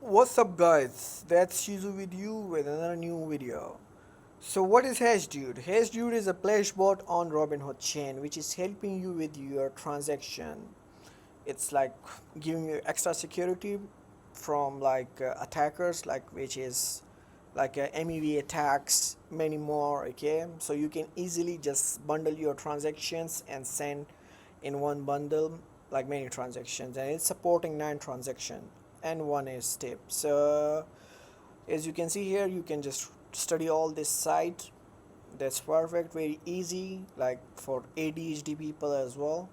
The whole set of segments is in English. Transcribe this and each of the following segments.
What's up guys, that's Shizu with you with another new video. So what is HashDude? HashDude is a flashbot on Robinhood Chain which is helping you with your transaction. It's like giving you extra security from attackers, like which is like MEV attacks, many more. Okay, so you can easily just bundle your transactions and send in one bundle like many transactions, and it's supporting 9 transactions and one is tip. So as you can see here, you can just study all this site. That's perfect, very easy, like for ADHD people as well.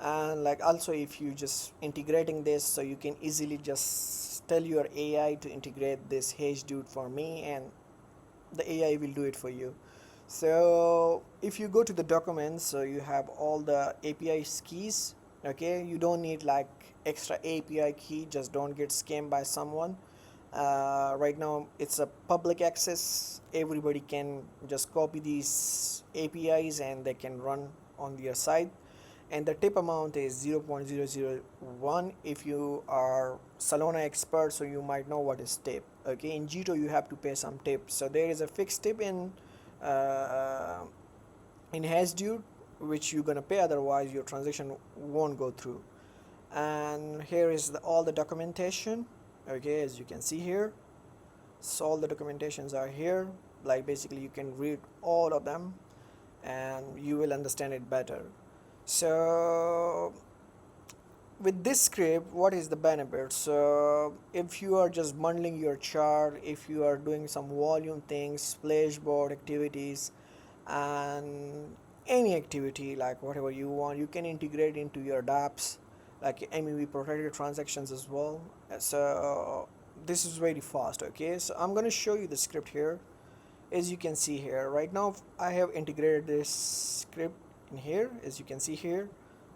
And like also, if you just integrating this, so you can easily just tell your AI to integrate this HashDude for me, and the AI will do it for you. So if you go to the documents, so you have all the API keys. Okay, you don't need like extra API key, just don't get scammed by someone. Right now it's a public access, everybody can just copy these APIs and they can run on your site. And the tip amount is 0.001. If you are Solana expert, so you might know what is tip. Okay, in Jito you have to pay some tip, so there is a fixed tip uh, in HashDude which you're gonna pay, otherwise your transaction won't go through. And here is all the documentation. Okay, as you can see here, so all the documentations are here, like basically you can read all of them and you will understand it better. So with this script, what is the benefit? So if you are just bundling your chart, if you are doing some volume things, splashboard activities, and any activity like whatever you want, you can integrate into your dApps like MEV protected transactions as well. So this is very fast. Okay, so I'm going to show you the script here. As you can see here, right now I have integrated this script in here. As you can see here,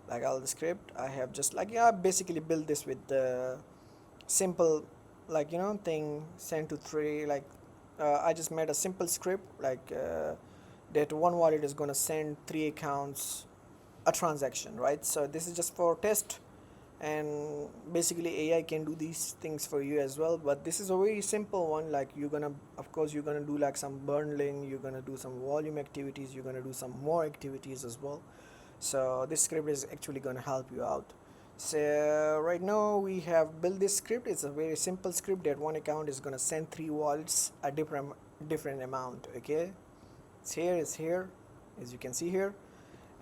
like all the script I have just like, yeah, basically built this with the simple, like, you know, thing send to 3, like I just made a simple script like that one wallet is gonna send 3 accounts a transaction, right? So this is just for test, and basically AI can do these things for you as well, but this is a very simple one. Like you're gonna, of course you're gonna do like some bundling, you're gonna do some volume activities, you're gonna do some more activities as well. So this script is actually gonna help you out. So right now we have built this script. It's a very simple script that one account is gonna send 3 wallets a different amount. Okay, it's here, as you can see here,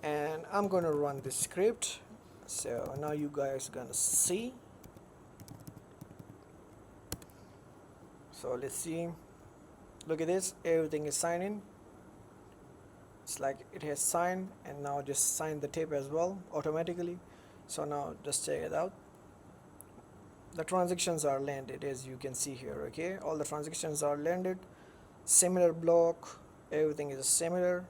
and I'm gonna run this script. So now you guys gonna see. So let's see, look at this, everything is signing. It's like it has signed, and now just sign the tip as well automatically. So now just check it out, the transactions are landed, as you can see here. Okay, all the transactions are landed, similar block, everything is similar.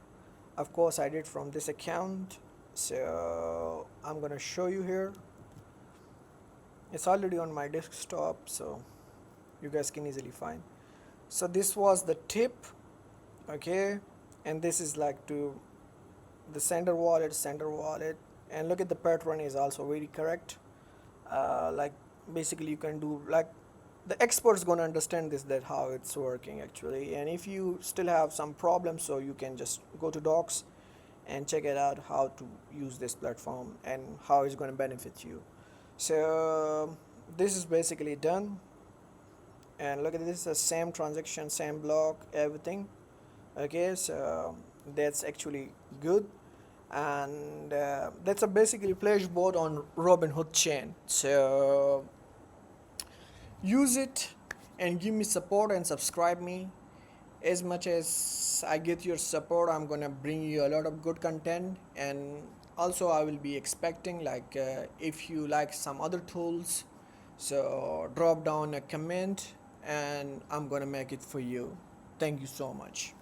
Of course I did from this account, so I'm gonna show you here. It's already on my desktop, so you guys can easily find. So this was the tip. Okay, and this is like to the sender wallet, and look at the pattern is also very correct. Like basically you can do like, the experts gonna understand this, that how it's working actually. And if you still have some problems, so you can just go to docs and check it out how to use this platform and how it's going to benefit you. So this is basically done, and look at this, the same transaction, same block, everything. Okay, so that's actually good. And that's a basically flashbot on Robinhood Chain. So use it and give me support and subscribe me. As much as I get your support, I'm gonna bring you a lot of good content. And also I will be expecting like if you like some other tools, so drop down a comment and I'm gonna make it for you. Thank you so much.